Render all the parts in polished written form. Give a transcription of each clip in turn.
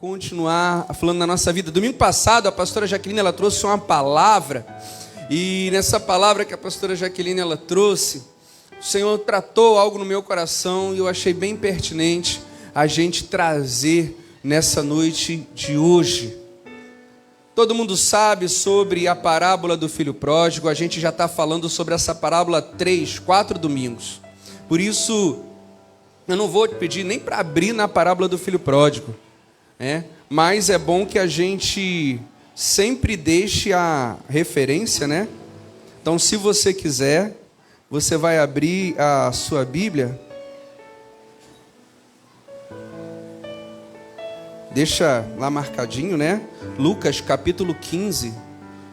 continuar falando na nossa vida. Domingo passado, a pastora Jaqueline, ela trouxe uma palavra, e nessa palavra que a pastora Jaqueline, ela trouxe, o Senhor tratou algo no meu coração, e eu achei bem pertinente a gente trazer nessa noite de hoje. Todo mundo sabe sobre a parábola do filho pródigo, a gente já está falando sobre essa parábola 3, 4 domingos. Por isso, eu não vou te pedir nem para abrir na parábola do filho pródigo, mas é bom que a gente sempre deixe a referência, né? Então, se você quiser, você vai abrir a sua Bíblia. Deixa lá marcadinho, né? Lucas capítulo 15,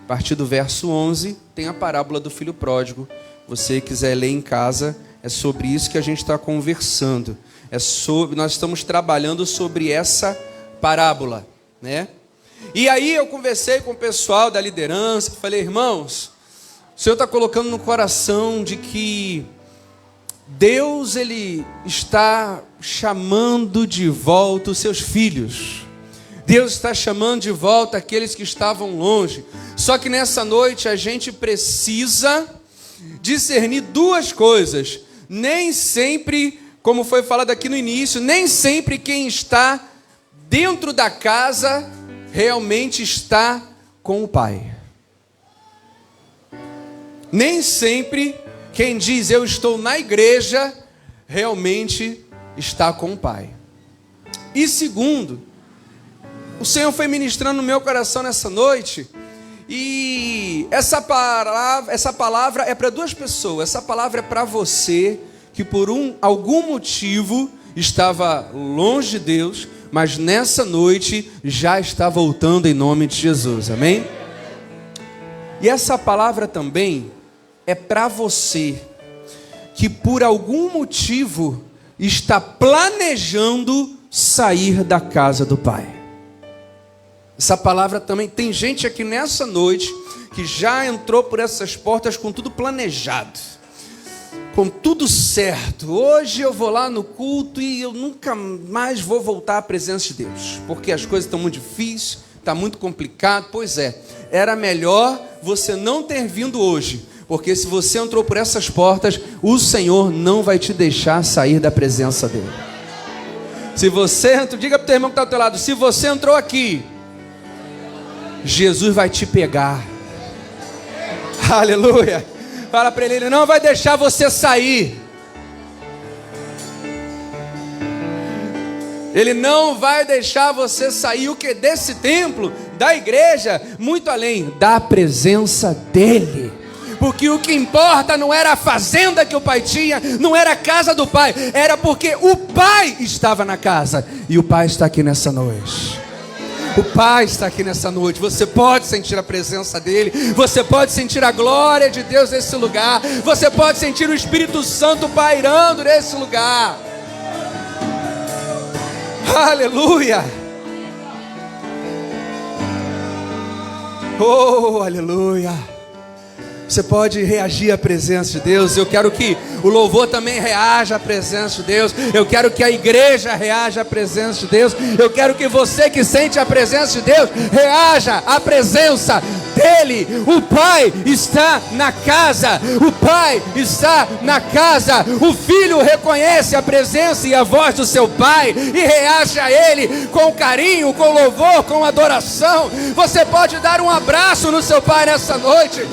a partir do verso 11, tem a parábola do filho pródigo. Você quiser ler em casa, é sobre isso que a gente está conversando. Nós estamos trabalhando sobre essa parábola, né? E aí eu conversei com o pessoal da liderança, falei, irmãos, o Senhor está colocando no coração de que Deus, Ele está chamando de volta os seus filhos. Deus está chamando de volta aqueles que estavam longe. Só que nessa noite a gente precisa discernir duas coisas. Nem sempre, como foi falado aqui no início, nem sempre quem está dentro da casa realmente está com o Pai. Nem sempre quem diz eu estou na igreja realmente está com o Pai. E segundo, o Senhor foi ministrando no meu coração nessa noite, e essa palavra é para duas pessoas. Essa palavra é para você que por algum motivo estava longe de Deus, mas nessa noite já está voltando em nome de Jesus, amém? E essa palavra também é para você que por algum motivo está planejando sair da casa do Pai. Essa palavra também, tem gente aqui nessa noite que já entrou por essas portas com tudo planejado, com tudo certo. Hoje eu vou lá no culto e eu nunca mais vou voltar à presença de Deus, porque as coisas estão muito difíceis, está muito complicado. Pois é, era melhor você não ter vindo hoje, porque se você entrou por essas portas, o Senhor não vai te deixar sair da presença dEle. Se você entrou, diga para o teu irmão que está ao teu lado, se você entrou aqui, Jesus vai te pegar. Aleluia. Fala para ele não vai deixar você sair. Ele não vai deixar você sair o que desse templo, da igreja, muito além da presença dEle. Porque o que importa não era a fazenda que o pai tinha, não era a casa do pai, era porque o pai estava na casa. E o pai está aqui nessa noite. O Pai está aqui nessa noite. Você pode sentir a presença dEle. Você pode sentir a glória de Deus nesse lugar. Você pode sentir o Espírito Santo pairando nesse lugar. Aleluia. Oh, aleluia. Você pode reagir à presença de Deus. Eu quero que o louvor também reaja à presença de Deus. Eu quero que a igreja reaja à presença de Deus. Eu quero que você que sente a presença de Deus reaja à presença dEle. O Pai está na casa. O Pai está na casa. O Filho reconhece a presença e a voz do seu Pai e reage a Ele com carinho, com louvor, com adoração. Você pode dar um abraço no seu Pai nessa noite.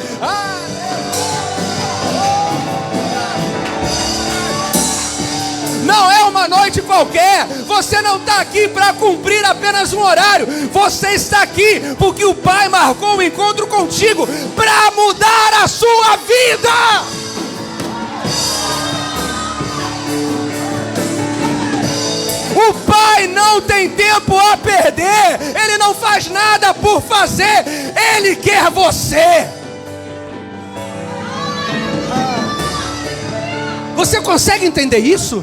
Não é uma noite qualquer. Você não está aqui para cumprir apenas um horário. Você está aqui porque o Pai marcou um encontro contigo para mudar a sua vida. O Pai não tem tempo a perder. Ele não faz nada por fazer. Ele quer você. Você consegue entender isso?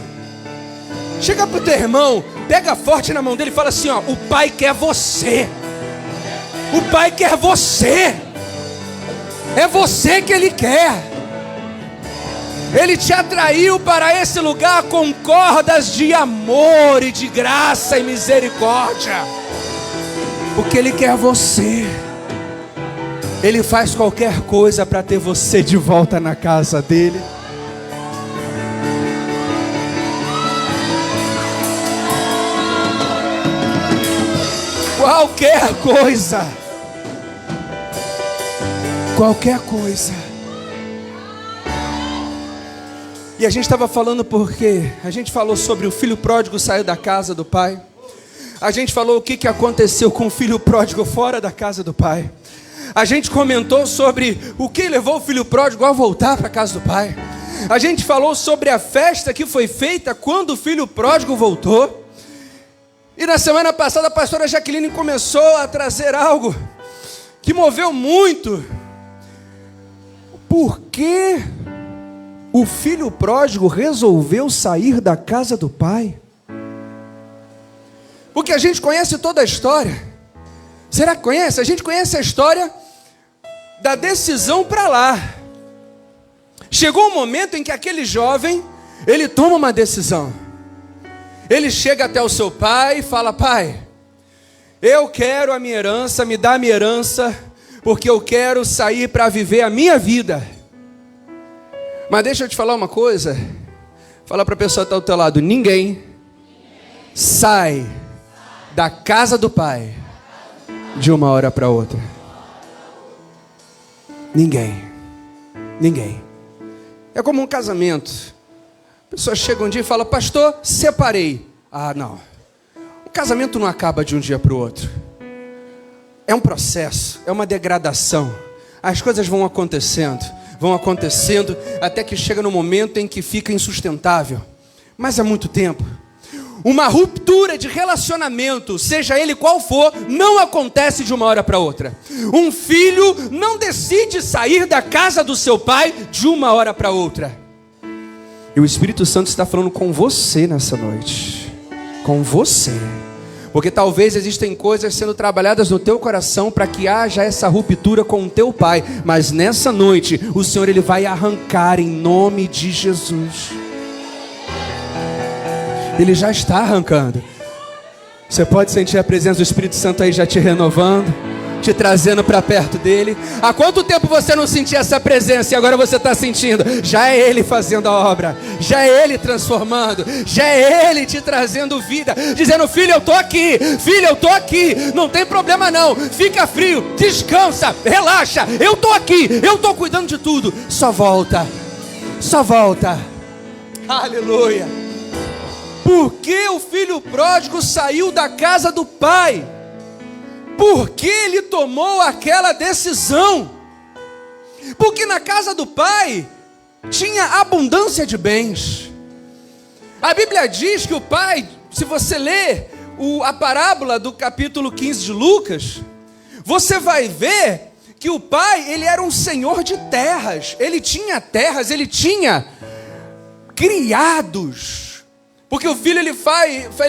Chega para o teu irmão, pega forte na mão dele e fala assim, ó, o Pai quer você. O Pai quer você. É você que Ele quer. Ele te atraiu para esse lugar com cordas de amor e de graça e misericórdia. Porque Ele quer você. Ele faz qualquer coisa para ter você de volta na casa dele. Qualquer coisa. Qualquer coisa. E a gente estava falando porque a gente falou sobre o filho pródigo sair da casa do pai. A gente falou o que aconteceu com o filho pródigo fora da casa do pai. A gente comentou sobre o que levou o filho pródigo a voltar para a casa do pai. A gente falou sobre a festa que foi feita quando o filho pródigo voltou. E na semana passada a pastora Jaqueline começou a trazer algo que moveu muito. Por que o filho pródigo resolveu sair da casa do pai? Porque a gente conhece toda a história. Será que conhece? A gente conhece a história da decisão para lá. Chegou um momento em que aquele jovem, ele toma uma decisão. Ele chega até o seu pai e fala: pai, eu quero a minha herança, me dá a minha herança, porque eu quero sair para viver a minha vida. Mas deixa eu te falar uma coisa. Fala para a pessoa que está ao teu lado: ninguém sai da casa do pai de uma hora para outra. Ninguém. É como um casamento. A pessoa chega um dia e fala: pastor, separei. Ah, não. O casamento não acaba de um dia para o outro. É um processo, é uma degradação. As coisas vão acontecendo, até que chega no momento em que fica insustentável. Mas há muito tempo. Uma ruptura de relacionamento, seja ele qual for, não acontece de uma hora para outra. Um filho não decide sair da casa do seu pai de uma hora para outra. E o Espírito Santo está falando com você nessa noite. Com você. Porque talvez existem coisas sendo trabalhadas no teu coração para que haja essa ruptura com o teu pai. Mas nessa noite, o Senhor ele vai arrancar em nome de Jesus. Ele já está arrancando. Você pode sentir a presença do Espírito Santo aí já te renovando, te trazendo para perto dele. Há quanto tempo você não sentia essa presença e agora você está sentindo? Já é ele fazendo a obra, já é ele transformando, já é ele te trazendo vida, dizendo: filho, eu estou aqui, filho, eu estou aqui, não tem problema não, fica frio, descansa, relaxa, eu estou aqui, eu estou cuidando de tudo, só volta, aleluia. Por que o filho pródigo saiu da casa do pai? Por que ele tomou aquela decisão? Porque na casa do pai tinha abundância de bens. A Bíblia diz que o pai, se você ler a parábola do capítulo 15 de Lucas, você vai ver que o pai, ele era um senhor de terras. Ele tinha terras, ele tinha criados. Porque o filho, ele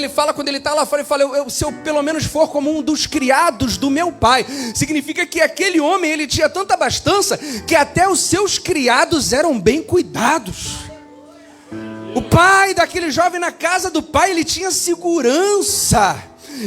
fala quando ele está lá fora, ele fala: se eu pelo menos for como um dos criados do meu pai. Significa que aquele homem, ele tinha tanta abastança, que até os seus criados eram bem cuidados. O pai daquele jovem na casa do pai, ele tinha segurança.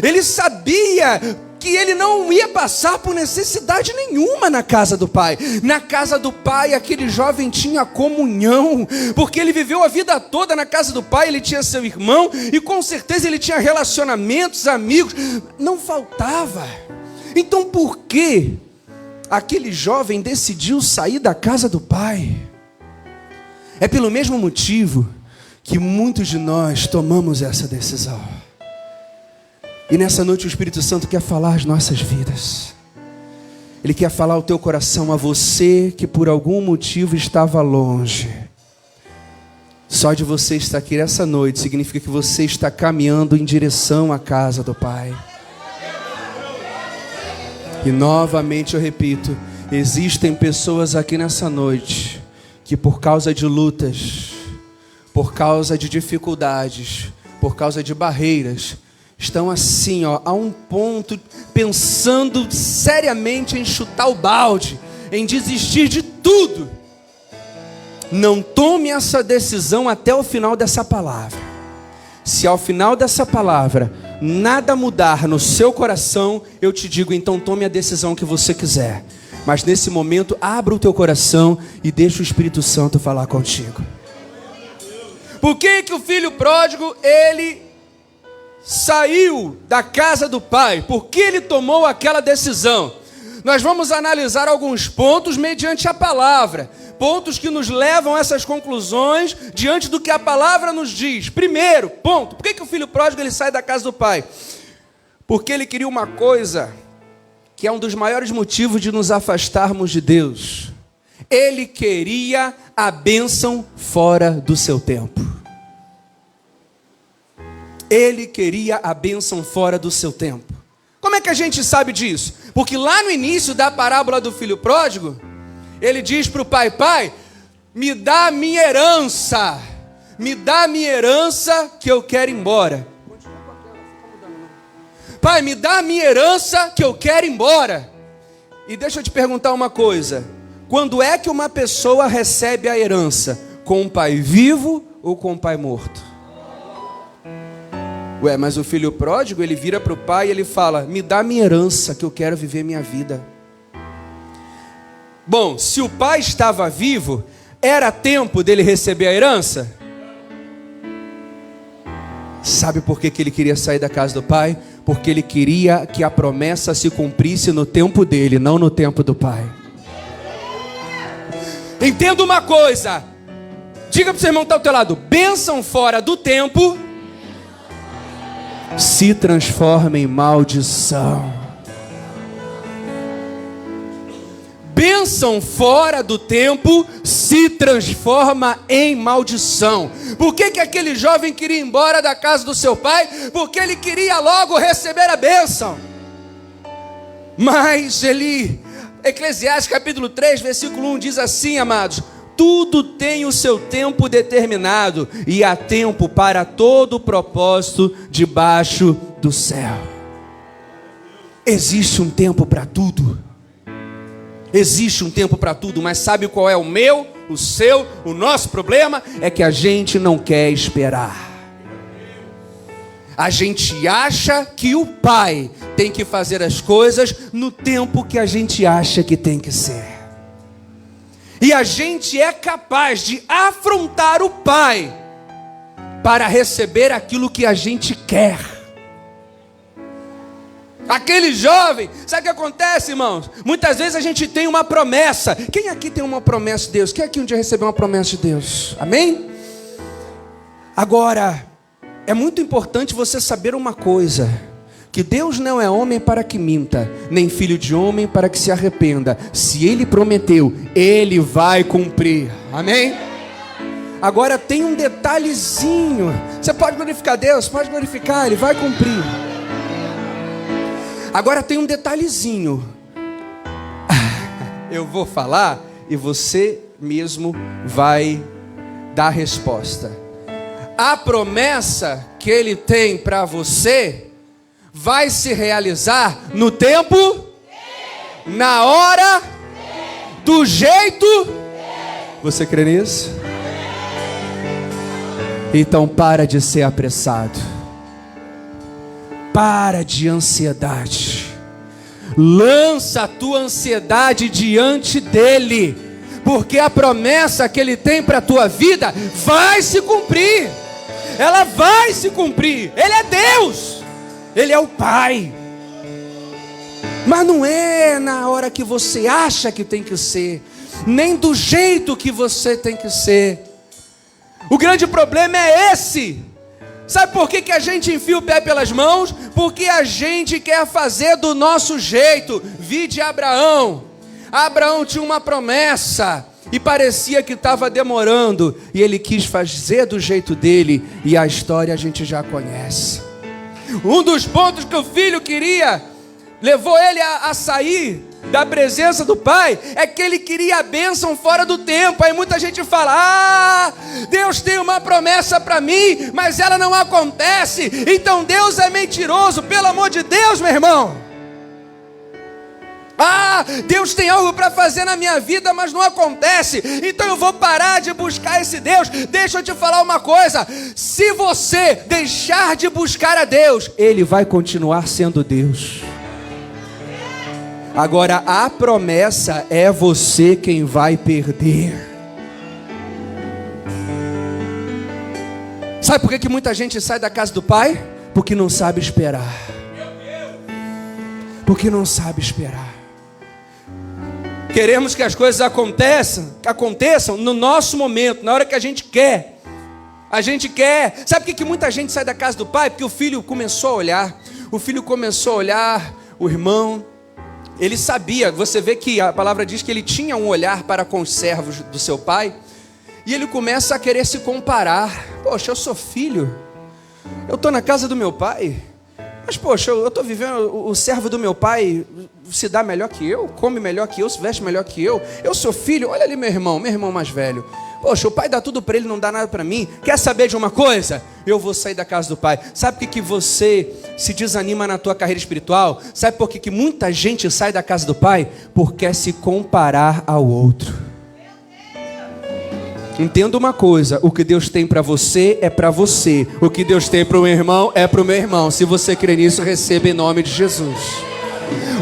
Ele sabia que ele não ia passar por necessidade nenhuma na casa do pai. Na casa do pai, aquele jovem tinha comunhão, porque ele viveu a vida toda na casa do pai. Ele tinha seu irmão, e com certeza ele tinha relacionamentos, amigos, não faltava. Então por que aquele jovem decidiu sair da casa do pai? É pelo mesmo motivo que muitos de nós tomamos essa decisão. E nessa noite o Espírito Santo quer falar as nossas vidas. Ele quer falar ao teu coração, a você que por algum motivo estava longe. Só de você estar aqui nessa noite significa que você está caminhando em direção à casa do Pai. E novamente eu repito, existem pessoas aqui nessa noite que por causa de lutas, por causa de dificuldades, por causa de barreiras, estão assim, a um ponto, pensando seriamente em chutar o balde, em desistir de tudo. não tome essa decisão até o final dessa palavra. Se ao final dessa palavra nada mudar no seu coração, eu te digo, então tome a decisão que você quiser. Mas nesse momento, abra o teu coração e deixa o Espírito Santo falar contigo. Por que que o filho pródigo, ele saiu da casa do pai? Por que ele tomou aquela decisão? Nós vamos analisar alguns pontos mediante a palavra. Pontos que nos levam a essas conclusões diante do que a palavra nos diz. Primeiro ponto, por que que o filho pródigo ele sai da casa do pai? Porque ele queria uma coisa que é um dos maiores motivos de nos afastarmos de Deus. Ele queria a bênção fora do seu tempo. Ele queria a bênção fora do seu tempo. Como é que a gente sabe disso? Porque lá no início da parábola do filho pródigo, ele diz para o pai: pai, me dá a minha herança. Me dá a minha herança que eu quero ir embora. Pai, me dá a minha herança que eu quero ir embora. E deixa eu te perguntar uma coisa. Quando é que uma pessoa recebe a herança? Com um pai vivo ou com um pai morto? Ué, mas o filho pródigo, ele vira para o pai e ele fala: me dá a minha herança que eu quero viver minha vida. Bom, se o pai estava vivo, era tempo dele receber a herança? Sabe por que que ele queria sair da casa do pai? Porque ele queria que a promessa se cumprisse no tempo dele, não no tempo do pai. Entenda uma coisa. Diga para o seu irmão que está ao teu lado: bênção fora do tempo se transforma em maldição. Bênção fora do tempo se transforma em maldição. Por que que aquele jovem queria ir embora da casa do seu pai? Porque ele queria logo receber a bênção. Mas Eclesiastes capítulo 3, versículo 1 diz assim, amados: tudo tem o seu tempo determinado, e há tempo para todo o propósito debaixo do céu. Existe um tempo para tudo. Existe um tempo para tudo, mas sabe qual é o meu, o seu, o nosso problema? É que a gente não quer esperar. A gente acha que o pai tem que fazer as coisas no tempo que a gente acha que tem que ser. E a gente é capaz de afrontar o pai para receber aquilo que a gente quer. Aquele jovem, sabe o que acontece, irmãos? Muitas vezes a gente tem uma promessa. Quem aqui tem uma promessa de Deus? Quem aqui um dia recebeu uma promessa de Deus? Amém? Agora, é muito importante você saber uma coisa: que Deus não é homem para que minta, nem filho de homem para que se arrependa. Se Ele prometeu, Ele vai cumprir. Amém? Agora tem um detalhezinho. Você pode glorificar Deus, pode glorificar, Ele vai cumprir. Agora tem um detalhezinho. Eu vou falar e você mesmo vai dar a resposta. A promessa que Ele tem para você vai se realizar no tempo, na hora, do jeito. Você crê nisso? Então para de ser apressado. Para de ansiedade. Lança a tua ansiedade diante dele, porque a promessa que ele tem para a tua vida vai se cumprir. Ela vai se cumprir. Ele é Deus. Ele é o Pai. Mas não é na hora que você acha que tem que ser, nem do jeito que você tem que ser. O grande problema é esse. Sabe por que a gente enfia o pé pelas mãos? Porque a gente quer fazer do nosso jeito. Vide Abraão. Abraão tinha uma promessa e parecia que estava demorando, e ele quis fazer do jeito dele, e a história a gente já conhece. Um dos pontos que o filho queria, levou ele a sair da presença do pai, é que ele queria a bênção fora do tempo. Aí muita gente fala: Deus tem uma promessa para mim, mas ela não acontece, então Deus é mentiroso. Pelo amor de Deus, meu irmão, Ah, Deus tem algo para fazer na minha vida, mas não acontece. Então eu vou parar de buscar esse Deus. Deixa eu te falar uma coisa. Se você deixar de buscar a Deus, Ele vai continuar sendo Deus. Agora a promessa é você quem vai perder. Sabe por que muita gente sai da casa do Pai? Porque não sabe esperar. Porque não sabe esperar. Queremos que as coisas aconteçam no nosso momento, na hora que a gente quer. A gente quer. Sabe por que muita gente sai da casa do Pai? Porque o filho começou a olhar. O filho começou a olhar o irmão. Ele sabia, você vê que a palavra diz que ele tinha um olhar para com os servos do seu pai. E ele começa a querer se comparar. Poxa, eu sou filho. Eu estou na casa do meu pai. Mas poxa, eu estou vivendo, o servo do meu pai se dá melhor que eu, come melhor que eu, se veste melhor que eu. Eu sou filho, olha ali meu irmão mais velho. Poxa, o pai dá tudo para ele, não dá nada para mim. Quer saber de uma coisa? Eu vou sair da casa do pai. Sabe por que você se desanima na tua carreira espiritual? Sabe por que muita gente sai da casa do pai? Porque quer se comparar ao outro. Entenda uma coisa, o que Deus tem para você é para você. O que Deus tem para o meu irmão é para o meu irmão. Se você crê nisso, receba em nome de Jesus.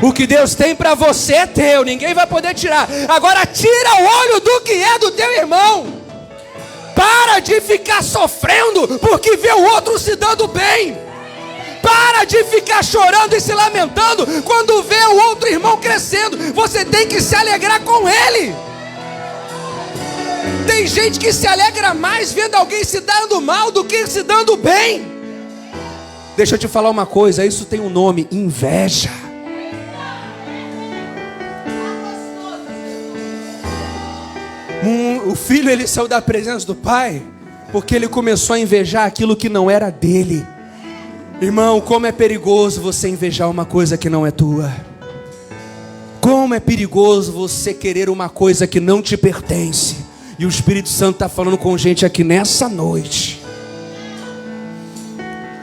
O que Deus tem para você é teu, ninguém vai poder tirar. Agora tira o olho do que é do teu irmão. Para de ficar sofrendo porque vê o outro se dando bem. Para de ficar chorando e se lamentando quando vê o outro irmão crescendo. Você tem que se alegrar com ele. Tem gente que se alegra mais vendo alguém se dando mal do que se dando bem. Deixa eu te falar uma coisa, isso tem um nome: inveja. O filho, ele saiu da presença do pai porque ele começou a invejar aquilo que não era dele. Irmão, como é perigoso você invejar uma coisa que não é tua. Como é perigoso você querer uma coisa que não te pertence. E o Espírito Santo está falando com gente aqui nessa noite.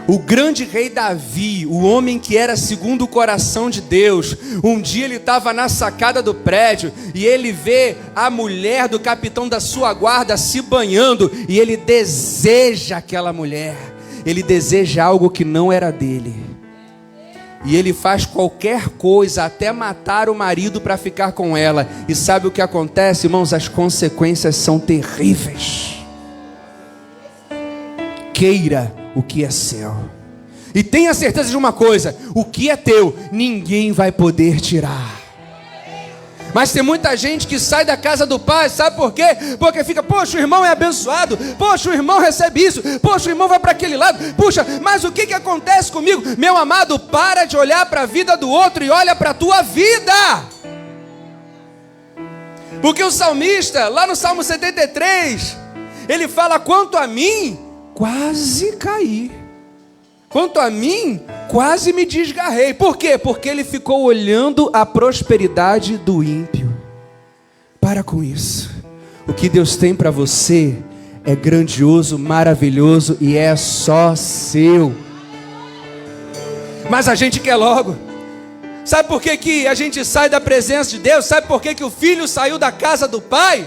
O grande rei Davi, o homem que era segundo o coração de Deus, um dia ele estava na sacada do prédio e ele vê a mulher do capitão da sua guarda se banhando e ele deseja aquela mulher. Ele deseja algo que não era dele. E ele faz qualquer coisa, até matar o marido para ficar com ela. E sabe o que acontece, irmãos? As consequências são terríveis. Queira o que é seu. E tenha certeza de uma coisa: o que é teu, ninguém vai poder tirar. Mas tem muita gente que sai da casa do pai, sabe por quê? Porque fica, poxa, o irmão é abençoado, poxa, o irmão recebe isso, poxa, o irmão vai para aquele lado, puxa, mas o que acontece comigo? Meu amado, para de olhar para a vida do outro e olha para a tua vida. Porque o salmista, lá no Salmo 73, ele fala: quanto a mim, quase caí. Quanto a mim, quase me desgarrei. Por quê? Porque ele ficou olhando a prosperidade do ímpio. Para com isso. O que Deus tem para você é grandioso, maravilhoso e é só seu. Mas a gente quer logo. Sabe por que a gente sai da presença de Deus? Sabe por que o filho saiu da casa do pai?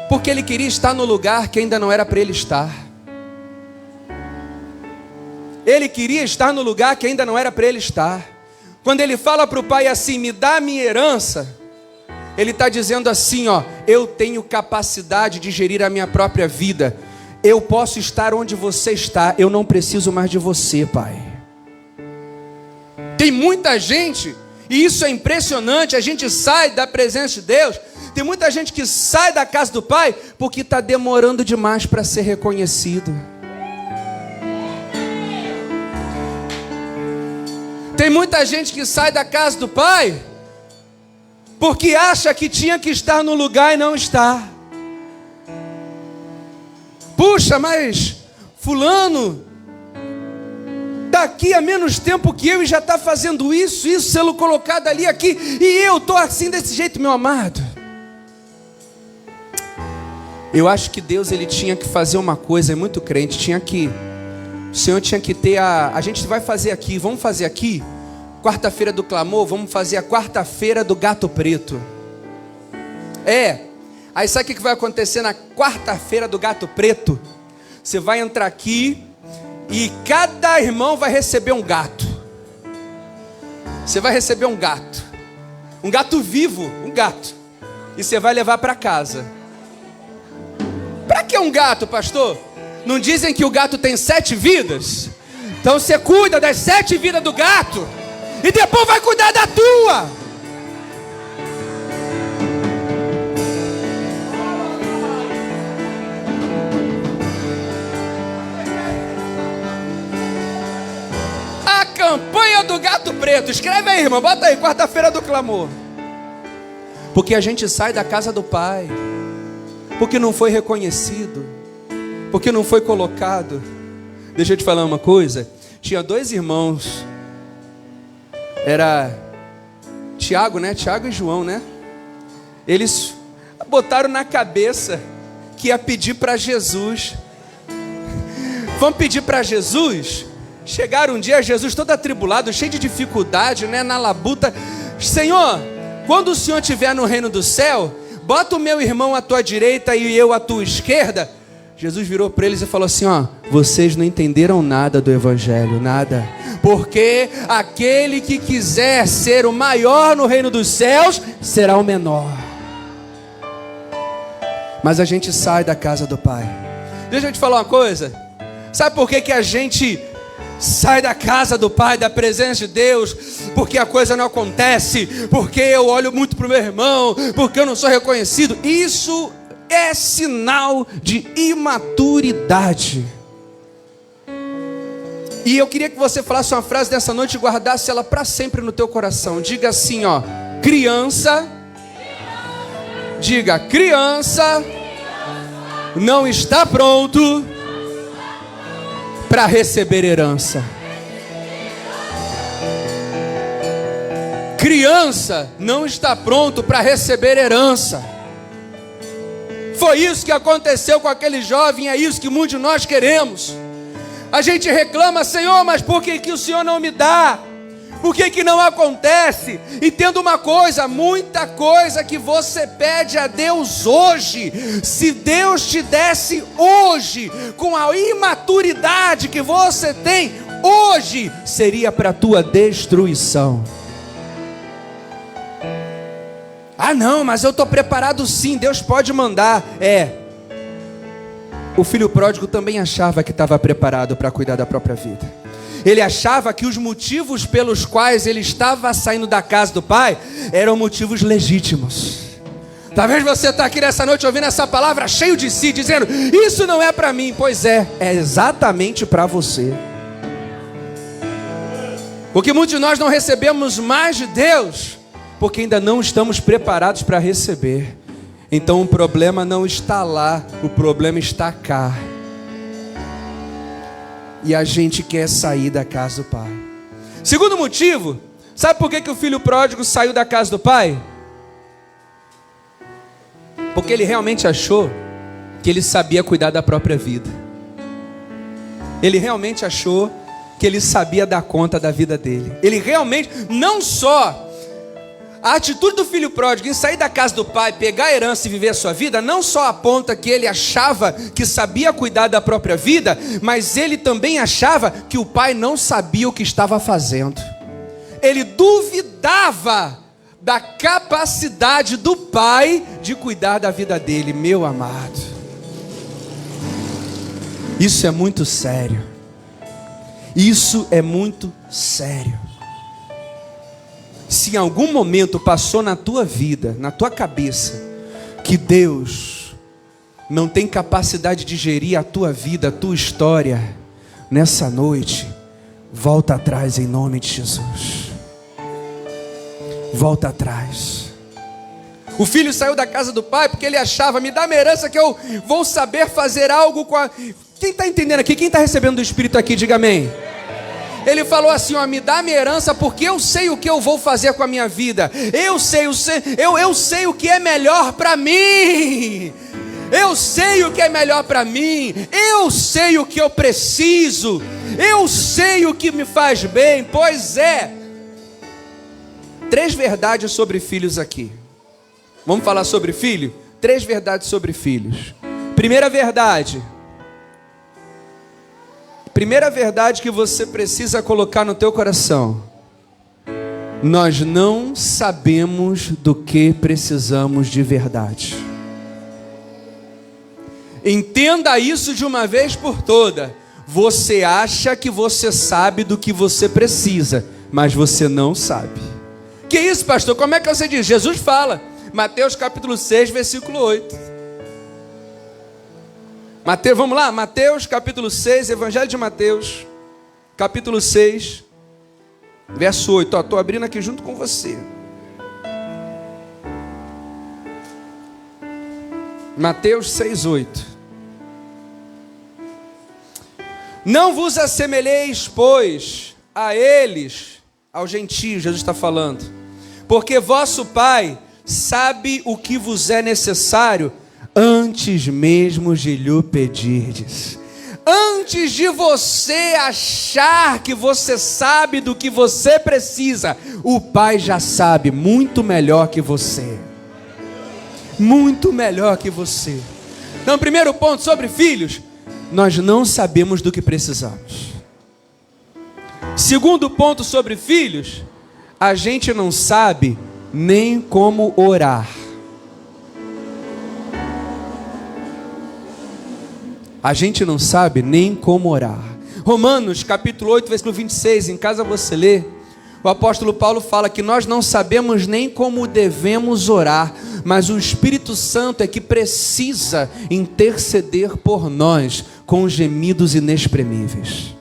Porque ele queria estar no lugar que ainda não era para ele estar. Ele queria estar no lugar que ainda não era para ele estar. Quando ele fala para o pai assim: me dá a minha herança, ele está dizendo assim, ó: eu tenho capacidade de gerir a minha própria vida. Eu posso estar onde você está, eu não preciso mais de você, pai. Tem muita gente, e isso é impressionante, a gente sai da presença de Deus. Tem muita gente que sai da casa do pai porque está demorando demais para ser reconhecido. Tem muita gente que sai da casa do pai porque acha que tinha que estar no lugar e não está. Puxa, mas fulano daqui a menos tempo que eu e já está fazendo isso, selo colocado ali, aqui, e eu estou assim desse jeito, meu amado. Eu acho que Deus, ele tinha que fazer uma coisa, é muito crente, o Senhor tinha que ter a gente vai fazer aqui, vamos fazer aqui, quarta-feira do clamor, vamos fazer a quarta-feira do gato preto. Aí sabe o que vai acontecer na quarta-feira do gato preto? Você vai entrar aqui e cada irmão vai receber um gato. Você vai receber um gato vivo, um gato, e você vai levar para casa. Para que um gato, pastor? Não dizem que o gato tem 7 vidas? Então você cuida das 7 vidas do gato e depois vai cuidar da tua. A campanha do gato preto. Escreve aí, irmão, bota aí, quarta-feira do clamor. Porque a gente sai da casa do Pai, porque não foi reconhecido, porque não foi colocado. Deixa eu te falar uma coisa. Tinha 2 irmãos. Era Tiago, né? Tiago e João, né? Eles botaram na cabeça que ia pedir para Jesus. Vamos pedir para Jesus? Chegaram um dia, Jesus todo atribulado, cheio de dificuldade, né? Na labuta. Senhor, quando o Senhor estiver no reino do céu, bota o meu irmão à tua direita e eu à tua esquerda. Jesus virou para eles e falou assim, vocês não entenderam nada do evangelho, nada. Porque aquele que quiser ser o maior no reino dos céus, será o menor. Mas a gente sai da casa do Pai. Deixa eu te falar uma coisa. Sabe por que a gente sai da casa do Pai, da presença de Deus? Porque a coisa não acontece, porque eu olho muito para o meu irmão, porque eu não sou reconhecido. Isso é sinal de imaturidade. E eu queria que você falasse uma frase dessa noite e guardasse ela para sempre no teu coração. Diga assim, criança. Diga, criança não está pronto para receber herança. Criança não está pronto para receber herança. Foi isso que aconteceu com aquele jovem, é isso que muitos de nós queremos. A gente reclama, Senhor, mas por que o Senhor não me dá? Por que não acontece? Entenda uma coisa, muita coisa que você pede a Deus hoje, se Deus te desse hoje, com a imaturidade que você tem hoje, seria para a tua destruição. Não, mas eu estou preparado sim, Deus pode mandar. O filho pródigo também achava que estava preparado para cuidar da própria vida. Ele achava que os motivos pelos quais ele estava saindo da casa do Pai eram motivos legítimos. Talvez você está aqui nessa noite ouvindo essa palavra cheio de si, dizendo, isso não é para mim. Pois é exatamente para você. Porque muitos de nós não recebemos mais de Deus porque ainda não estamos preparados para receber. Então o problema não está lá, o problema está cá. E a gente quer sair da casa do Pai. Segundo motivo, sabe por que o filho pródigo saiu da casa do Pai? Porque ele realmente achou que ele sabia cuidar da própria vida. Ele realmente achou que ele sabia dar conta da vida dele. Ele realmente, não só a atitude do filho pródigo em sair da casa do pai, pegar a herança e viver a sua vida, não só aponta que ele achava que sabia cuidar da própria vida, mas ele também achava que o pai não sabia o que estava fazendo. Ele duvidava da capacidade do pai de cuidar da vida dele. Meu amado, isso é muito sério. Isso é muito sério. Se em algum momento passou na tua vida, na tua cabeça, que Deus não tem capacidade de gerir a tua vida, a tua história, nessa noite, volta atrás em nome de Jesus. Volta atrás. O filho saiu da casa do pai porque ele achava, me dá uma herança que eu vou saber fazer algo com a... Quem está entendendo aqui? Quem está recebendo do Espírito aqui? Diga amém. Ele falou assim, me dá minha herança porque eu sei o que eu vou fazer com a minha vida. Eu sei o que é melhor para mim. Eu sei o que é melhor para mim. Eu sei o que eu preciso. Eu sei o que me faz bem. Pois é. 3 verdades sobre filhos aqui. Vamos falar sobre filho? 3 verdades sobre filhos. Primeira verdade que você precisa colocar no teu coração: nós não sabemos do que precisamos de verdade. Entenda isso de uma vez por toda. Você acha que você sabe do que você precisa, mas você não sabe. Que isso, pastor? Como é que você diz? Jesus fala, Mateus capítulo 6, versículo 8. Mateus, vamos lá? Mateus capítulo 6, Evangelho de Mateus, capítulo 6, verso 8. Estou abrindo aqui junto com você. Mateus 6, 8. Não vos assemelheis, pois, a eles, aos gentios, Jesus está falando, porque vosso Pai sabe o que vos é necessário, antes mesmo de lhe pedirdes. Antes de você achar que você sabe do que você precisa, o Pai já sabe muito melhor que você. Muito melhor que você. Então, primeiro ponto sobre filhos: nós não sabemos do que precisamos. Segundo ponto sobre filhos: a gente não sabe nem como orar. A gente não sabe nem como orar. Romanos capítulo 8, versículo 26, em casa você lê. O apóstolo Paulo fala que nós não sabemos nem como devemos orar, mas o Espírito Santo é que precisa interceder por nós com gemidos inexprimíveis.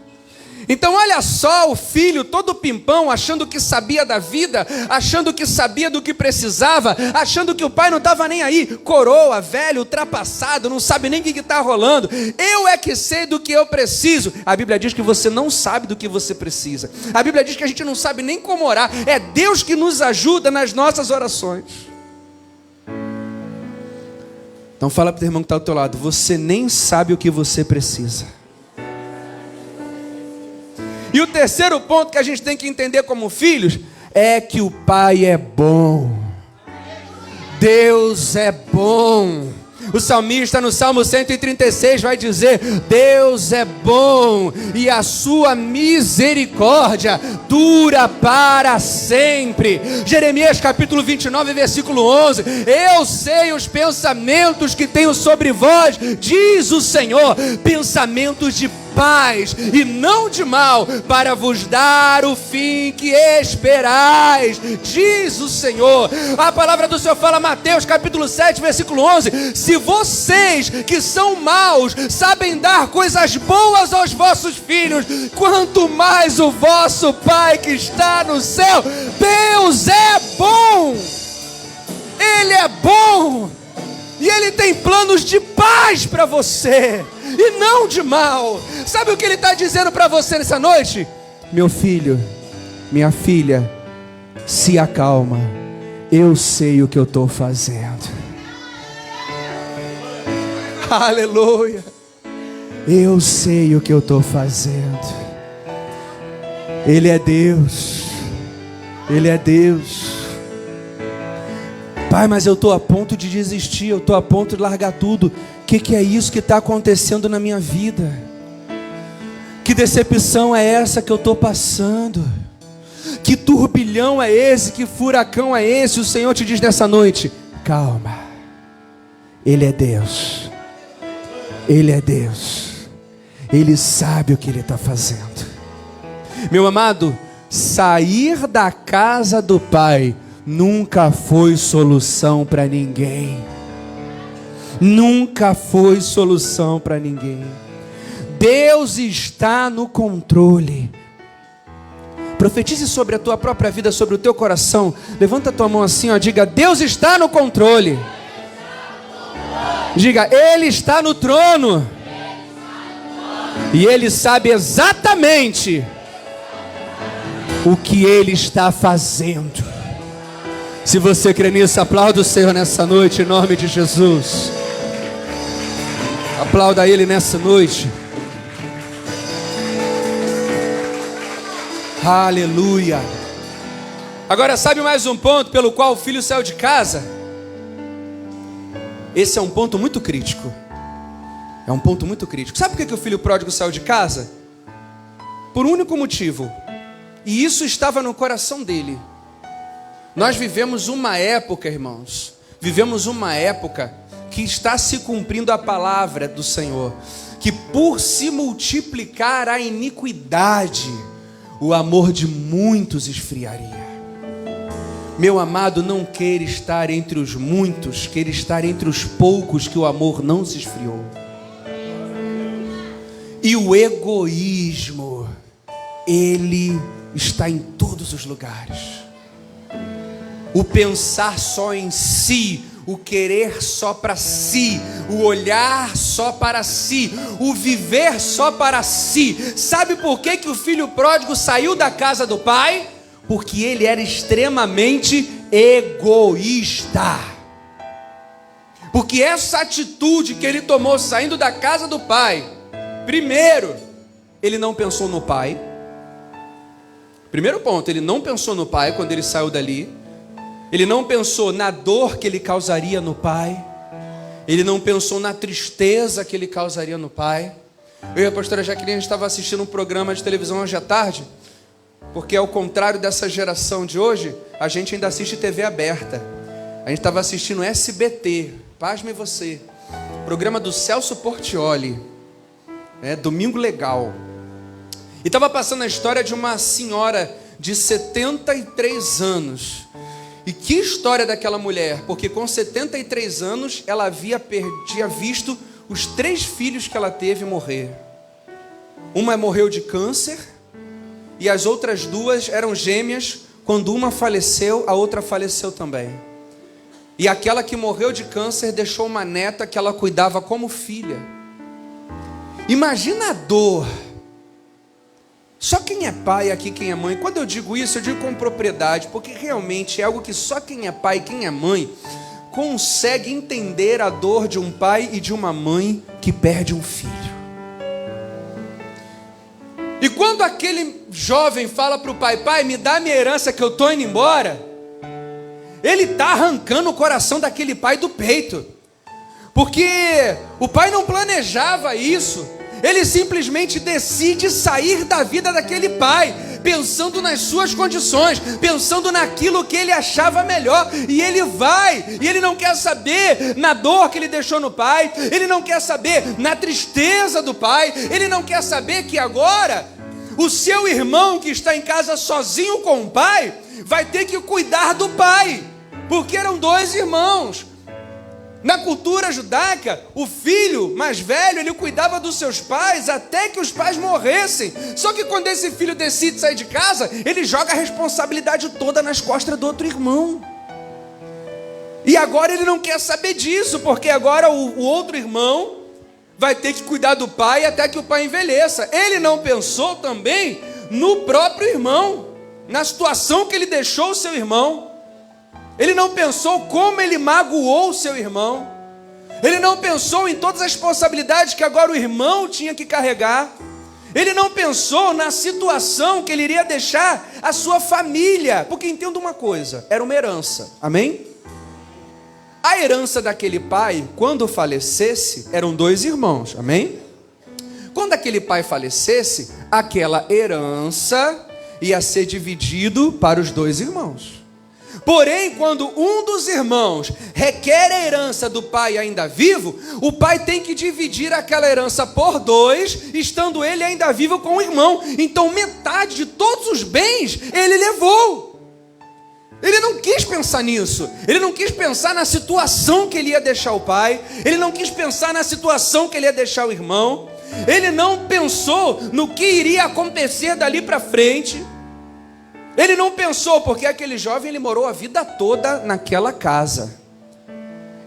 Então olha só o filho todo pimpão, achando que sabia da vida, achando que sabia do que precisava, achando que o pai não estava nem aí, coroa, velho, ultrapassado, não sabe nem o que está rolando. Eu é que sei do que eu preciso. A Bíblia diz que você não sabe do que você precisa. A Bíblia diz que a gente não sabe nem como orar. É Deus que nos ajuda nas nossas orações. Então fala para o irmão que está ao teu lado: você nem sabe o que você precisa. E o terceiro ponto que a gente tem que entender como filhos é que o Pai é bom. Deus é bom. O salmista no Salmo 136 vai dizer: Deus é bom e a sua misericórdia dura para sempre. Jeremias capítulo 29, versículo 11: eu sei os pensamentos que tenho sobre vós, diz o Senhor, pensamentos de paz e não de mal, para vos dar o fim que esperais, diz o Senhor. A palavra do Senhor fala, Mateus capítulo 7, versículo 11: se vocês que são maus sabem dar coisas boas aos vossos filhos, quanto mais o vosso Pai que está no céu. Deus é bom, Ele é bom, e Ele tem planos de paz para você e não de mal. Sabe o que Ele está dizendo para você nessa noite? Meu filho, minha filha, se acalma, eu sei o que eu estou fazendo. Aleluia. Eu sei o que eu estou fazendo. Ele é Deus. Ele é Deus. Pai, mas eu estou a ponto de desistir, eu estou a ponto de largar tudo. O que é isso que está acontecendo na minha vida? Que decepção é essa que eu estou passando? Que turbilhão é esse? Que furacão é esse? O Senhor te diz nessa noite: calma, Ele é Deus. Ele é Deus. Ele sabe o que Ele está fazendo. Meu amado, sair da casa do Pai nunca foi solução para ninguém. Nunca foi solução para ninguém. Deus está no controle. Profetize sobre a tua própria vida, sobre o teu coração. Levanta a tua mão assim, ó, diga: Deus está no controle. Diga: Ele está no trono. E Ele sabe exatamente o que Ele está fazendo. Se você crê nisso, aplauda o Senhor nessa noite, em nome de Jesus. Aplauda Ele nessa noite. Aleluia. Agora, sabe mais um ponto pelo qual o filho saiu de casa? Esse é um ponto muito crítico. É um ponto muito crítico. Sabe por que o filho pródigo saiu de casa? Por um único motivo. E isso estava no coração dele. Nós vivemos uma época, irmãos. Vivemos uma época que está se cumprindo a palavra do Senhor. Que por se multiplicar a iniquidade, o amor de muitos esfriaria. Meu amado, não queira estar entre os muitos, queira estar entre os poucos que o amor não se esfriou. E o egoísmo, ele está em todos os lugares. O pensar só em si, o querer só para si, o olhar só para si, o viver só para si. Sabe por que o filho pródigo saiu da casa do pai? Porque ele era extremamente egoísta. Porque essa atitude que ele tomou saindo da casa do pai, primeiro, ele não pensou no pai. Primeiro ponto, ele não pensou no pai quando ele saiu dali. Ele não pensou na dor que ele causaria no pai. Ele não pensou na tristeza que ele causaria no pai. Eu e a pastora Jaqueline, a gente estava assistindo um programa de televisão hoje à tarde. Porque ao contrário dessa geração de hoje, a gente ainda assiste TV aberta. A gente estava assistindo SBT, pasme você, programa do Celso Portiolli, Domingo Legal. E estava passando a história de uma senhora de 73 anos. E que história daquela mulher, porque com 73 anos ela tinha visto os 3 filhos que ela teve morrer. Uma morreu de câncer, e as outras 2 eram gêmeas. Quando uma faleceu, a outra faleceu também. E aquela que morreu de câncer deixou uma neta que ela cuidava como filha. Imagina a dor. Só quem é pai aqui, quem é mãe, quando eu digo isso, eu digo com propriedade, porque realmente é algo que só quem é pai, quem é mãe, consegue entender a dor de um pai e de uma mãe que perde um filho. E quando aquele jovem fala para o pai: pai, me dá minha herança que eu estou indo embora, ele está arrancando o coração daquele pai do peito, porque o pai não planejava isso. Ele simplesmente decide sair da vida daquele pai, pensando nas suas condições, pensando naquilo que ele achava melhor. E ele vai, e ele não quer saber na dor que ele deixou no pai, ele não quer saber na tristeza do pai, ele não quer saber que agora o seu irmão que está em casa sozinho com o pai vai ter que cuidar do pai, porque eram 2 irmãos. Na cultura judaica, o filho mais velho, ele cuidava dos seus pais até que os pais morressem. Só que quando esse filho decide sair de casa, ele joga a responsabilidade toda nas costas do outro irmão. E agora ele não quer saber disso, porque agora o outro irmão vai ter que cuidar do pai até que o pai envelheça. Ele não pensou também no próprio irmão, na situação que ele deixou o seu irmão. Ele não pensou como ele magoou o seu irmão. Ele não pensou em todas as responsabilidades que agora o irmão tinha que carregar. Ele não pensou na situação que ele iria deixar a sua família. Porque entenda uma coisa, era uma herança, amém? A herança daquele pai, quando falecesse, eram 2 irmãos, amém? Quando aquele pai falecesse, aquela herança ia ser dividido para os 2 irmãos. Porém, quando um dos irmãos requer a herança do pai ainda vivo, o pai tem que dividir aquela herança por 2, estando ele ainda vivo com o irmão. Então metade de todos os bens ele levou. Ele não quis pensar nisso. Ele não quis pensar na situação que ele ia deixar o pai. Ele não quis pensar na situação que ele ia deixar o irmão. Ele não pensou no que iria acontecer dali para frente. Ele não pensou, porque aquele jovem ele morou a vida toda naquela casa.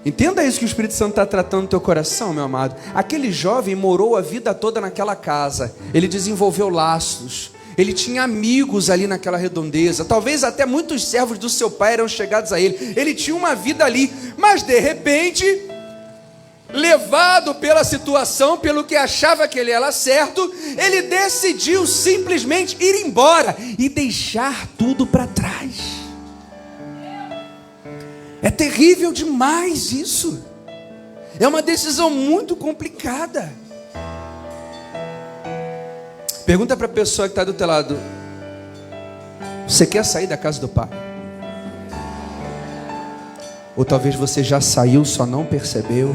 Entenda isso que o Espírito Santo está tratando no teu coração, meu amado. Aquele jovem morou a vida toda naquela casa. Ele desenvolveu laços. Ele tinha amigos ali naquela redondeza. Talvez até muitos servos do seu pai eram chegados a ele. Ele tinha uma vida ali. Mas de repente, levado pela situação, pelo que achava que ele era certo, ele decidiu simplesmente ir embora e deixar tudo para trás. terrível demais isso. É uma decisão muito complicada. Pergunta para a pessoa que está do teu lado: você quer sair da casa do pai? Ou talvez você já saiu, só não percebeu?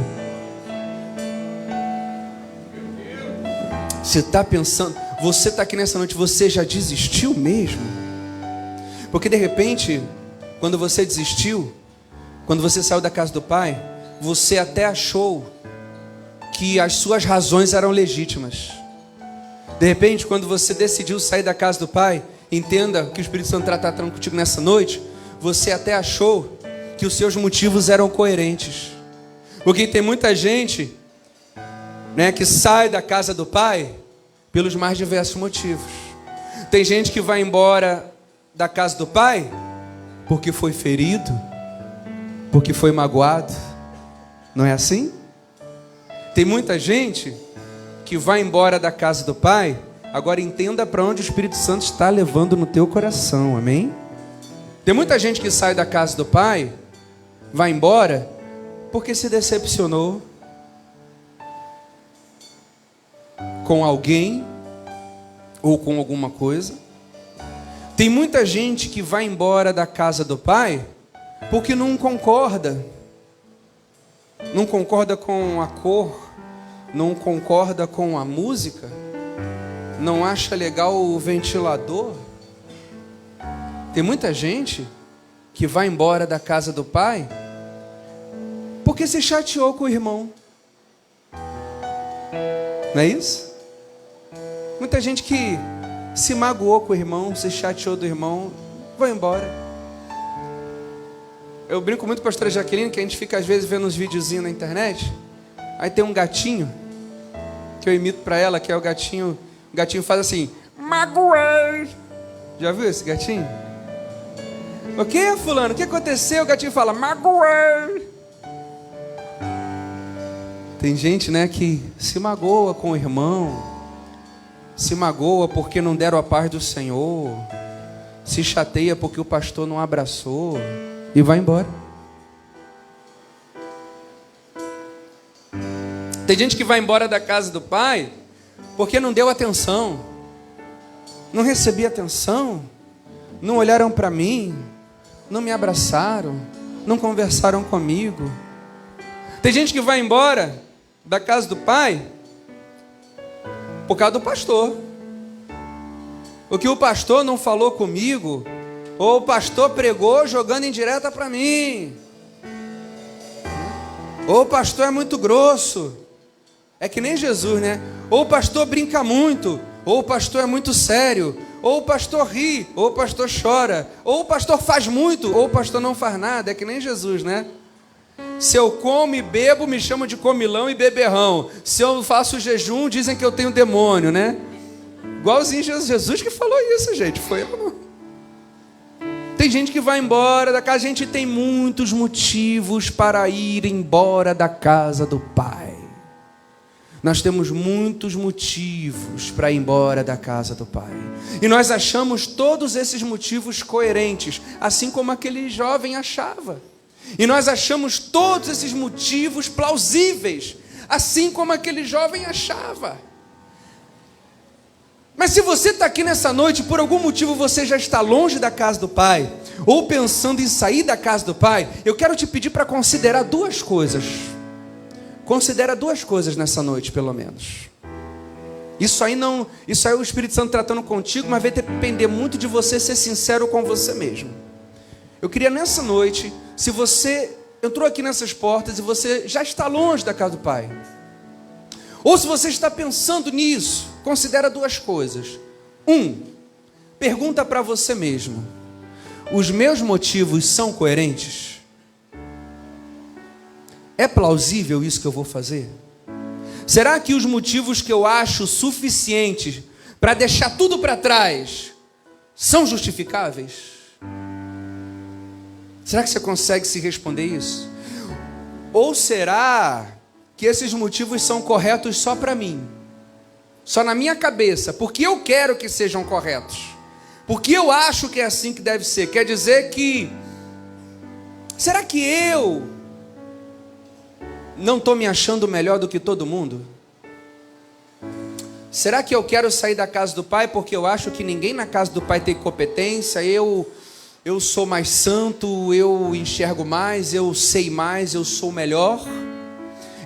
Você está pensando, você está aqui nessa noite, você já desistiu mesmo? Porque de repente, quando você desistiu, quando você saiu da casa do pai, você até achou que as suas razões eram legítimas. De repente, quando você decidiu sair da casa do pai, entenda que o Espírito Santo está tratando contigo nessa noite, você até achou que os seus motivos eram coerentes. Porque tem muita gente, né, que sai da casa do pai pelos mais diversos motivos. Tem gente que vai embora da casa do pai porque foi ferido, porque foi magoado. Não é assim? Tem muita gente que vai embora da casa do pai. Agora entenda para onde o Espírito Santo está levando no teu coração, amém? Tem muita gente que sai da casa do pai, vai embora porque se decepcionou com alguém ou com alguma coisa. Tem muita gente que vai embora da casa do pai porque não concorda com a cor, não concorda com a música, não acha legal o ventilador. Tem muita gente que vai embora da casa do pai porque se chateou com o irmão. Não é isso? Muita gente que se magoou com o irmão, se chateou do irmão, vai embora. Eu brinco muito com a pastora Jaqueline, que a gente fica às vezes vendo uns videozinhos na internet. Aí tem um gatinho que eu imito pra ela, que é o gatinho faz assim: magoei. Já viu esse gatinho? O que, fulano? O que aconteceu? O gatinho fala: magoei. Tem gente, né, que se magoa com o irmão, se magoa porque não deram a paz do Senhor, se chateia porque o pastor não abraçou e vai embora. Tem gente que vai embora da casa do pai porque não deu atenção, não recebi atenção, não olharam para mim, não me abraçaram, não conversaram comigo. Tem gente que vai embora da casa do pai por causa do pastor. O que o pastor não falou comigo, ou o pastor pregou jogando indireta para mim, ou o pastor é muito grosso. É que nem Jesus, né? Ou o pastor brinca muito, ou o pastor é muito sério, ou o pastor ri, ou o pastor chora, ou o pastor faz muito, ou o pastor não faz nada. É que nem Jesus, né? Se eu como e bebo, me chamam de comilão e beberrão. Se eu faço jejum, dizem que eu tenho demônio, né? Igualzinho Jesus que falou isso, gente. Foi eu não. Tem gente que vai embora da casa. A gente tem muitos motivos para ir embora da casa do pai. Nós temos muitos motivos para ir embora da casa do pai. E nós achamos todos esses motivos coerentes, assim como aquele jovem achava. E nós achamos todos esses motivos plausíveis, assim como aquele jovem achava. Mas se você está aqui nessa noite, por algum motivo você já está longe da casa do pai, ou pensando em sair da casa do pai, eu quero te pedir para considerar duas coisas. Considera duas coisas nessa noite, pelo menos. Isso aí é o Espírito Santo tratando contigo, mas vai depender muito de você ser sincero com você mesmo. Eu queria nessa noite, se você entrou aqui nessas portas e você já está longe da casa do pai, ou se você está pensando nisso, considera duas coisas. Pergunta para você mesmo: os meus motivos são coerentes? É plausível isso que eu vou fazer? Será que os motivos que eu acho suficientes para deixar tudo para trás são justificáveis? Será que você consegue se responder isso? Ou será que esses motivos são corretos só para mim? Só na minha cabeça, porque eu quero que sejam corretos, porque eu acho que é assim que deve ser. Quer dizer que Será que eu não estou me achando melhor do que todo mundo? Será que eu quero sair da casa do Pai porque eu acho que ninguém na casa do Pai tem competência? Eu sou mais santo, eu enxergo mais, eu sei mais, eu sou melhor?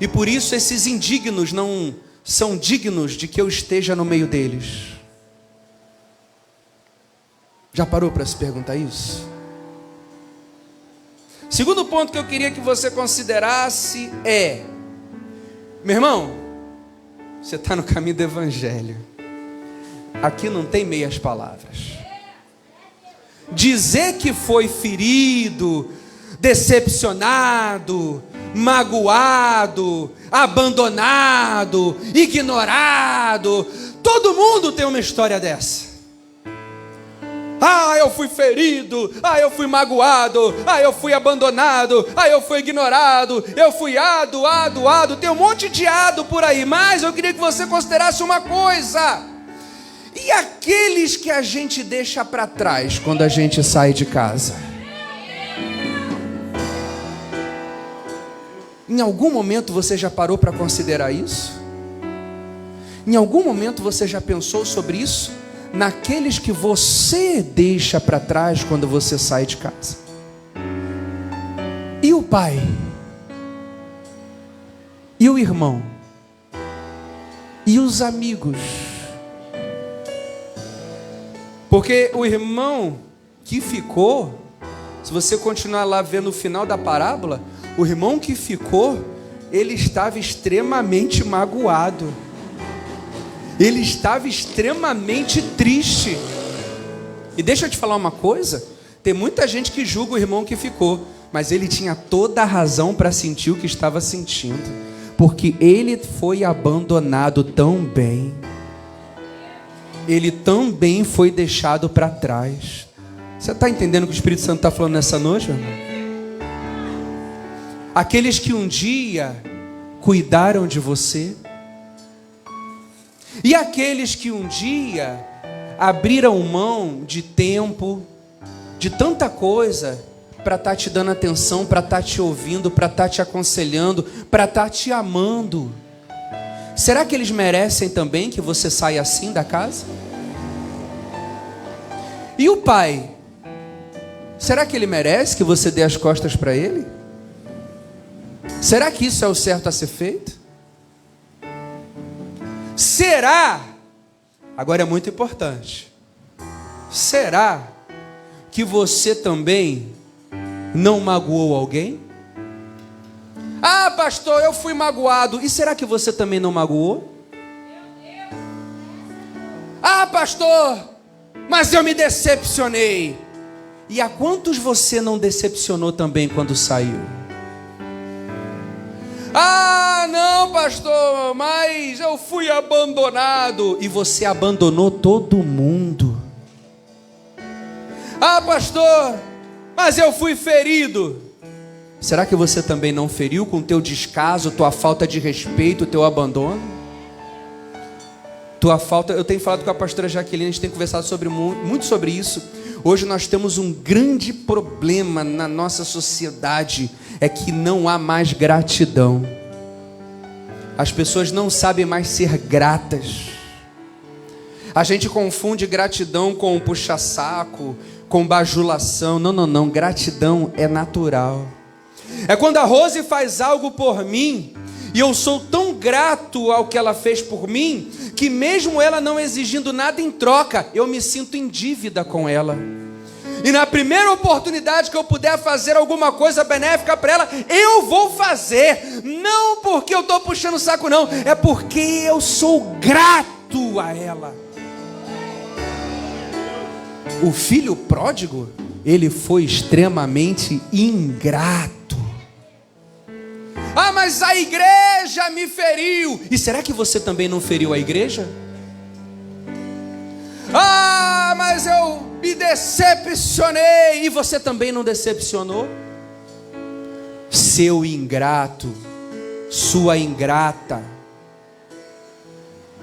E por isso esses indignos não são dignos de que eu esteja no meio deles. Já parou para se perguntar isso? Segundo ponto que eu queria que você considerasse é: meu irmão, você está no caminho do Evangelho. Aqui não tem meias palavras. Dizer que foi ferido, decepcionado, magoado, abandonado, ignorado, todo mundo tem uma história dessa. Ah, eu fui ferido, ah, eu fui magoado, ah, eu fui abandonado, ah, eu fui ignorado, eu fui ado, tem um monte de ado por aí, mas eu queria que você considerasse uma coisa: e aqueles que a gente deixa para trás quando a gente sai de casa? Em algum momento você já parou para considerar isso? Em algum momento você já pensou sobre isso? Naqueles que você deixa para trás quando você sai de casa. E o pai? E o irmão? E os amigos? Porque o irmão que ficou, se você continuar lá vendo o final da parábola, o irmão que ficou, ele estava extremamente magoado. Ele estava extremamente triste. E deixa eu te falar uma coisa: tem muita gente que julga o irmão que ficou, mas ele tinha toda a razão para sentir o que estava sentindo, porque ele foi abandonado também. Ele também foi deixado para trás. Você está entendendo o que o Espírito Santo está falando nessa noite, meu irmão? Aqueles que um dia cuidaram de você, e aqueles que um dia abriram mão de tempo, de tanta coisa, para estar te dando atenção, para estar te ouvindo, para estar te aconselhando, para estar te amando. Será que eles merecem também que você saia assim da casa? E o pai? Será que ele merece que você dê as costas para ele? Será que isso é o certo a ser feito? Será, agora é muito importante, será que você também não magoou alguém? Ah, pastor, eu fui magoado. E será que você também não magoou? Ah, pastor, mas eu me decepcionei. E a quantos você não decepcionou também quando saiu? Ah, não, pastor, mas eu fui abandonado. E você abandonou todo mundo. Ah, pastor, mas eu fui ferido. Será que você também não feriu com teu descaso, tua falta de respeito, teu abandono? Tua falta, eu tenho falado com a pastora Jaqueline, a gente tem conversado muito sobre isso. Hoje nós temos um grande problema na nossa sociedade, é que não há mais gratidão. As pessoas não sabem mais ser gratas. A gente confunde gratidão com puxa-saco, com bajulação. Não, gratidão é natural. É quando a Rose faz algo por mim, e eu sou tão grato ao que ela fez por mim, que mesmo ela não exigindo nada em troca, eu me sinto em dívida com ela. E na primeira oportunidade que eu puder fazer alguma coisa benéfica para ela, eu vou fazer. Não porque eu estou puxando o saco, não. É porque eu sou grato a ela. O filho pródigo, ele foi extremamente ingrato. Ah, mas a igreja me feriu. E será que você também não feriu a igreja? Ah, mas eu me decepcionei. E você também não decepcionou? Seu ingrato, sua ingrata.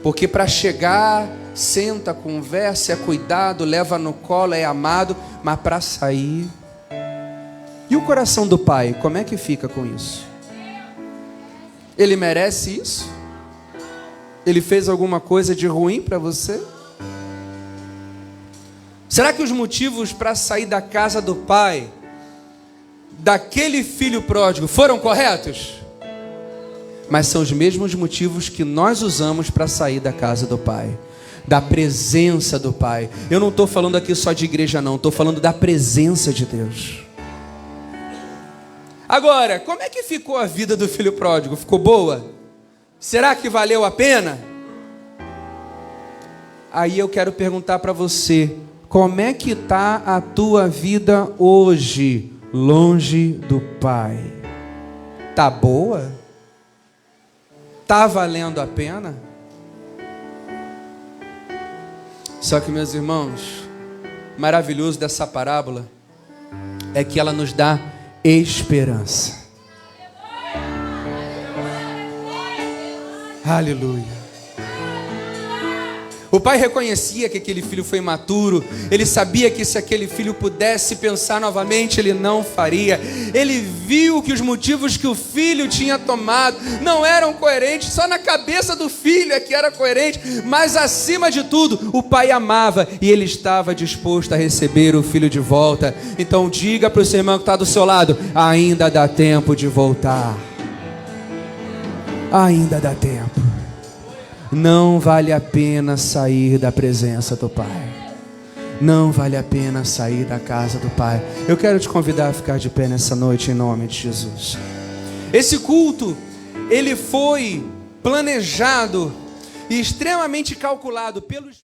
Porque para chegar, senta, conversa, é cuidado, leva no colo, é amado. Mas para sair, E o coração do pai, como é que fica com isso? Ele merece isso? Ele fez alguma coisa de ruim para você? Será que os motivos para sair da casa do pai, daquele filho pródigo, foram corretos? Mas são os mesmos motivos que nós usamos para sair da casa do pai, da presença do pai. Eu não estou falando aqui só de igreja não, estou falando da presença de Deus. Agora, como é que ficou a vida do filho pródigo? Ficou boa? Será que valeu a pena? Aí eu quero perguntar para você, como é que está a tua vida hoje, longe do Pai? Tá boa? Tá valendo a pena? Só que, meus irmãos, maravilhoso dessa parábola é que ela nos dá esperança. Aleluia. O pai reconhecia que aquele filho foi imaturo. Ele sabia que se aquele filho pudesse pensar novamente, ele não faria. Ele viu que os motivos que o filho tinha tomado não eram coerentes. Só na cabeça do filho é que era coerente. Mas acima de tudo, o pai amava e ele estava disposto a receber o filho de volta. Então diga para o seu irmão que está do seu lado: ainda dá tempo de voltar. Ainda dá tempo. Não vale a pena sair da presença do Pai. Não vale a pena sair da casa do Pai. Eu quero te convidar a ficar de pé nessa noite em nome de Jesus. Esse culto, ele foi planejado e extremamente calculado pelos